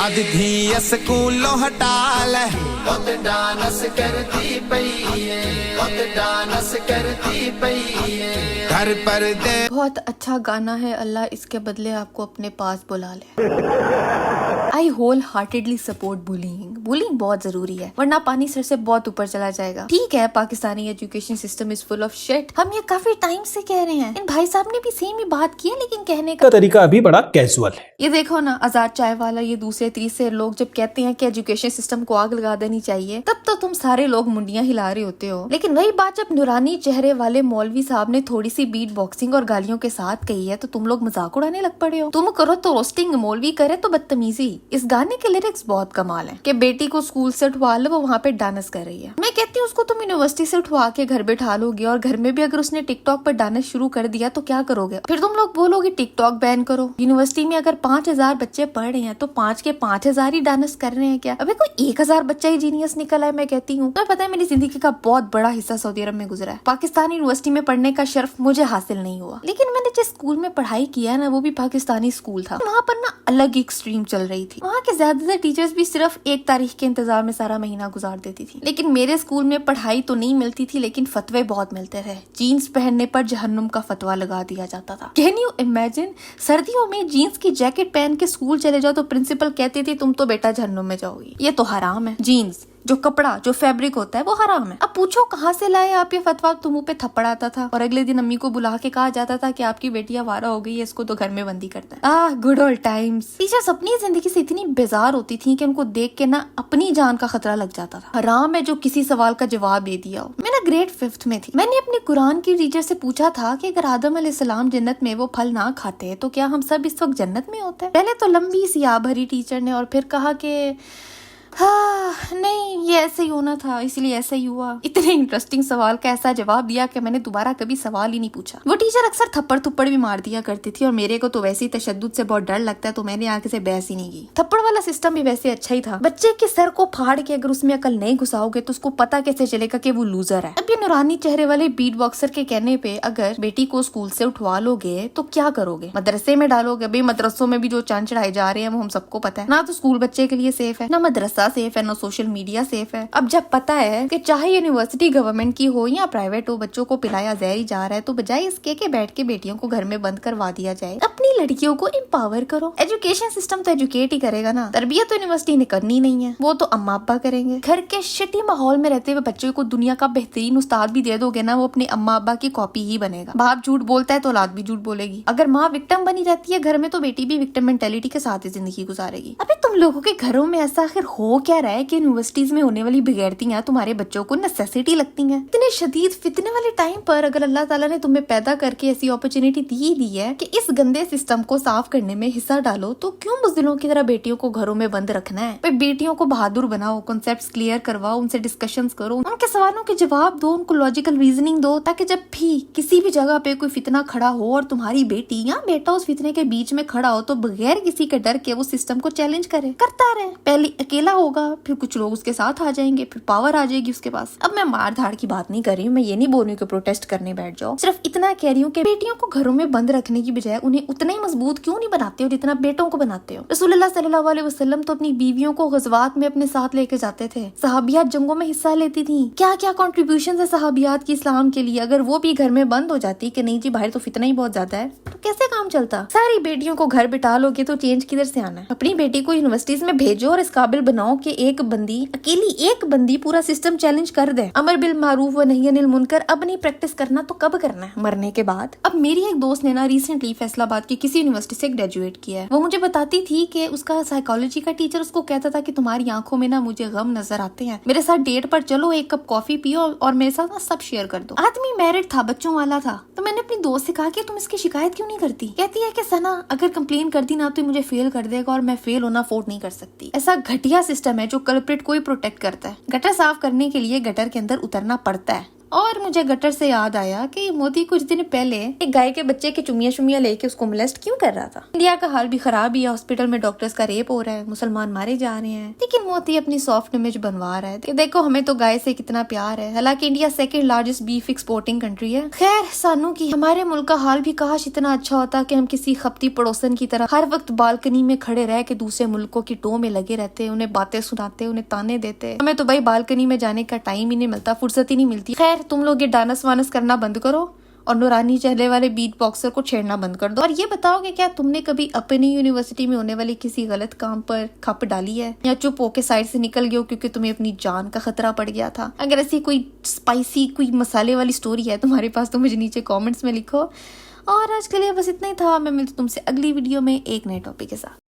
ਅੱਜ ਧੀ ਸਕੂਲੋਂ ਹਟਾ ਲੈ बहुत डांस करती पई है, बहुत डांस करती पई है। घर पर दे बहुत अच्छा गाना है, अल्लाह इसके बदले आपको अपने पास बुला ले। I whole heartedly support bullying. Bullying बहुत जरूरी है, वरना पानी सर से बहुत ऊपर चला जाएगा। ठीक है, Pakistani education system is full of shit, हम ये काफी टाइम से कह रहे हैं। इन भाई साहब ने भी सेम ही बात की है, लेकिन कहने का तरीका अभी बड़ा कैजुअल है। ये देखो ना, आजाद चाय वाला, ये दूसरे तीसरे लोग जब कहते हैं कि एजुकेशन सिस्टम को आग लगा देनी चाहिए, तब तो तुम सारे लोग मुंडियां हिला रहे होते हो। लेकिन वही बात जब नूरानी चेहरे वाले मौलवी साहब ने थोड़ी सी बीट बॉक्सिंग और गालियों के साथ कही है, तो तुम लोग मजाक उड़ाने लग पड़े हो। तुम करो तो रोस्टिंग, मौलवी करे तो बदतमीजी। इस गाने के लिरिक्स बहुत कमाल है कि बेटी को स्कूल से उठवा लो, वो वहाँ पे डांस कर रही है। मैं कहती हूँ उसको तुम यूनिवर्सिटी से उठवा के घर बैठा लोगे, और घर में भी अगर उसने टिकटॉक पर डांस शुरू कर दिया तो क्या करोगे? फिर तुम लोग बोलोगे टिकटॉक बैन करो। यूनिवर्सिटी में अगर 5000 बच्चे पढ़ रहे हैं तो 5 के 5000 ही डांस कर रहे हैं क्या? अबे कोई 1000 बच्चा ही जीनियस निकला है। मैं कहती हूँ, तुम्हें पता है मेरी जिंदगी का बहुत बड़ा हिस्सा सऊदी अरब में गुजरा है। पाकिस्तानी यूनिवर्सिटी में पढ़ने का शर्फ मुझे हासिल नहीं हुआ, लेकिन मैंने जिस स्कूल में पढ़ाई किया ना, वो भी पाकिस्तानी स्कूल था। वहाँ पर ना अलग एक स्ट्रीम चल रही थी। वहाँ के ज्यादातर टीचर्स भी सिर्फ 1 तारीख के इंतजार में सारा महीना गुजार देती थी। लेकिन मेरे स्कूल में पढ़ाई तो नहीं मिलती थी, लेकिन फतवे बहुत मिलते थे। जीन्स पहनने पर जहन्नुम का फतवा लगा दिया जाता था। Can you imagine? सर्दियों में जीन्स की जैकेट पहन के स्कूल चले जाओ तो प्रिंसिपल कहती थी तुम तो बेटा जहन्नुम में जाओगी। ये तो हराम है। जीन्स जो कपड़ा, जो फैब्रिक होता है, वो हराम है। अब पूछो कहाँ से लाए आप ये फतवा? तो मुंह पे थप्पड़ आता था, और अगले दिन अम्मी को बुला के कहा जाता था कि आपकी बेटी आवारा हो गई है, इसको तो घर में बंदी करता है। Good old times. टीचर्स अपनी जिंदगी से इतनी बेजार होती थी कि उनको देख के ना अपनी जान का खतरा लग जाता था। हराम है जो किसी सवाल का जवाब दे दिया हो। मैं ना ग्रेड 5th में थी। मैंने अपने कुरान की टीचर से पूछा था कि अगर आदम अलैहिस्सलाम जन्नत में वो फल ना खाते तो क्या हम सब इस वक्त जन्नत में होते? पहले तो लंबी सी आ भरी टीचर ने, और फिर कहा कि हाँ नहीं, ये ऐसे ही होना था, इसलिए ऐसा ही हुआ। इतने इंटरेस्टिंग सवाल का ऐसा जवाब दिया कि मैंने दोबारा कभी सवाल ही नहीं पूछा। वो टीचर अक्सर थप्पड़ थप्पड़ भी मार दिया करती थी, और मेरे को तो वैसे ही तशद्दुद से बहुत डर लगता है, तो मैंने आगे से बहस ही नहीं की। थप्पड़ वाला सिस्टम भी वैसे अच्छा ही था। बच्चे के सर को फाड़ के अगर उसमें अकल नहीं घुसाओगे तो उसको पता कैसे चलेगा कि वो लूजर है। अब ये नूरानी चेहरे वाले बीट बॉक्सर के कहने पे अगर बेटी को स्कूल से उठवा लोगे तो क्या करोगे? मदरसे में डालोगे? भाई मदरसों में भी जो चांद चढ़ाए जा रहे हैं वो हम सबको पता है ना। तो स्कूल बच्चे के लिए सेफ है ना, मदरसा सेफ है ना, सोशल मीडिया सेफ है। अब जब पता है कि चाहे यूनिवर्सिटी गवर्नमेंट की हो या प्राइवेट हो, बच्चों को पिलाया जहर ही जा रहा है, तो बजाय इसके के बैठ के बेटियों को घर में बंद करवा दिया जाए, अपनी लड़कियों को एम्पावर करो। एजुकेशन सिस्टम तो एजुकेट ही करेगा ना, तरबियत तो यूनिवर्सिटी ने करनी नहीं है, वो तो अम्मा अब्बा करेंगे। घर के शिटी माहौल में रहते हुए बच्चों को दुनिया का बेहतरीन उस्ताद भी दे दोगे ना, वो अपने अम्मा अब्बा की कॉपी ही बनेगा। बाप झूठ बोलता है तो औलाद भी झूठ बोलेगी। अगर माँ विक्टिम बनी रहती है घर में, तो बेटी भी विक्टिम मेंटेलिटी के साथ ही जिंदगी गुजारेगी। अबे तुम लोगों के घरों में ऐसा आखिर हो क्या रहा है कि यूनिवर्सिटीज में होने वाली बेगैरतियां तुम्हारे बच्चों को नेसेसिटी लगती हैं? इतने शदीद फितने वाले टाइम पर अगर अल्लाह ताला ने तुम्हें पैदा करके ऐसी अपॉर्चुनिटी दी है कि इस गंदे सिस्टम को साफ करने में हिस्सा डालो, तो क्यों बुज़दिलों की तरह बेटियों को घरों में बंद रखना है? बेटियों को बहादुर बनाओ, कॉन्सेप्ट्स क्लियर करवाओ, उनसे डिस्कशंस करो, उनके सवालों के जवाब दो, उनको लॉजिकल रीजनिंग दो, ताकि जब भी किसी भी जगह पे कोई फितना खड़ा हो और तुम्हारी बेटी या बेटा उस फितने के बीच में खड़ा हो, तो बगैर किसी के डर के वो सिस्टम को चैलेंज करे, करता रहे। पहले अकेला होगा, फिर कुछ लोग उसके साथ आ जाएंगे, फिर पावर आ जाएगी उसके पास। अब मैं मार धाड़ की बात नहीं कर रही हूँ, मैं ये नहीं बोल रही हूँ कि प्रोटेस्ट करने बैठ जाओ। सिर्फ इतना कह रही हूँ कि बेटियों को घरों में बंद रखने की बजाय उन्हें उतना ही मजबूत क्यों नहीं बनाते हो जितना बेटों को बनाते हो? रसूलुल्लाह सल्लल्लाहु अलैहि वसल्लम तो अपनी बीवियों को गज़वात में अपने साथ लेके जाते थे। सहाबियात जंगों में हिस्सा लेती थी। क्या क्या कॉन्ट्रीब्यूशन है सहाबियात की इस्लाम के लिए। अगर वो भी घर में बंद हो जाती कि नहीं जी बाहर तो फितना ही बहुत ज्यादा है, तो कैसे काम चलता? सारी बेटियों को घर बिठा लोगे तो चेंज किधर से आना है? अपनी बेटी को यूनिवर्सिटीज में भेजो और इस काबिल बनाओ कि एक बंदी, अकेली एक बंदी पूरा सिस्टम चैलेंज कर दे। अमर बिल मारूफ व नही अनिल मुनकर अब नहीं प्रैक्टिस करना तो कब करना है? मरने के बाद। अब मेरी एक दोस्त ने ना रिसेंटली फैसलाबाद की किसी यूनिवर्सिटी से ग्रेजुएट किया है। वो मुझे बताती थी कि उसका साइकोलॉजी का टीचर उसको कहता था कि तुम्हारी आंखों में ना मुझे गम नजर आते हैं, मेरे साथ डेट पर चलो, 1 कप कॉफी पियो और मेरे साथ ना सब शेयर कर दो। आदमी मैरिड था, बच्चों वाला था। तो मैंने अपनी दोस्त से कहा कि तुम इसकी शिकायत क्यों नहीं करती? कहती है कि सना अगर कंप्लेन कर दी ना तो मुझे फेल कर देगा और मैं फेल होना अफोर्ड नहीं कर सकती। ऐसा घटिया सिस्टम है जो कल्प्रिट को ही प्रोटेक्ट करता है। गटर साफ करने के लिए गटर के अंदर उतरना पड़ता है, اور مجھے گٹر سے یاد آیا کہ مودی کچھ دن پہلے ایک گائے کے بچے کی چمیاں لے کے اس کو ملیسٹ کیوں کر رہا تھا. انڈیا کا حال بھی خراب ہی ہے, ہاسپٹل میں ڈاکٹرز کا ریپ ہو رہا ہے, مسلمان مارے جا رہے ہیں, لیکن مودی اپنی سافٹ امیج بنوا رہا ہے کہ دیکھو ہمیں تو گائے سے کتنا پیار ہے, حالانکہ India second largest beef exporting country ہے. خیر سانو کی ہمارے ملک کا حال بھی کاش اتنا اچھا ہوتا کہ ہم کسی خپتی پڑوسن کی طرح ہر وقت بالکنی میں کھڑے رہ کے دوسرے ملکوں کی ٹو میں لگے رہتے, انہیں باتیں سناتے, انہیں تانے دیتے. ہمیں تو بھائی بالکنی میں جانے کا ٹائم ہی نہیں ملتا, فرصت ہی نہیں ملتی. خیر تم لوگ یہ ڈانس وانس کرنا بند کرو اور نورانی چہرے والے بیٹ باکسر کو چھیڑنا بند کر دو. اور یہ بتاؤ کہ کیا تم نے کبھی اپنی یونیورسٹی میں ہونے والے کسی غلط کام پر کھپ ڈالی ہے, یا چپ ہو کے سائڈ سے نکل گئے ہو کیونکہ تمہیں اپنی جان کا خطرہ پڑ گیا تھا؟ اگر ایسی کوئی اسپائسی کوئی مسالے والی سٹوری ہے تمہارے پاس تو مجھے نیچے کامنٹس میں لکھو. اور آج کے لیے بس اتنا ہی تھا. میں ملتی تم سے اگلی ویڈیو میں ایک نئے ٹاپک کے ساتھ.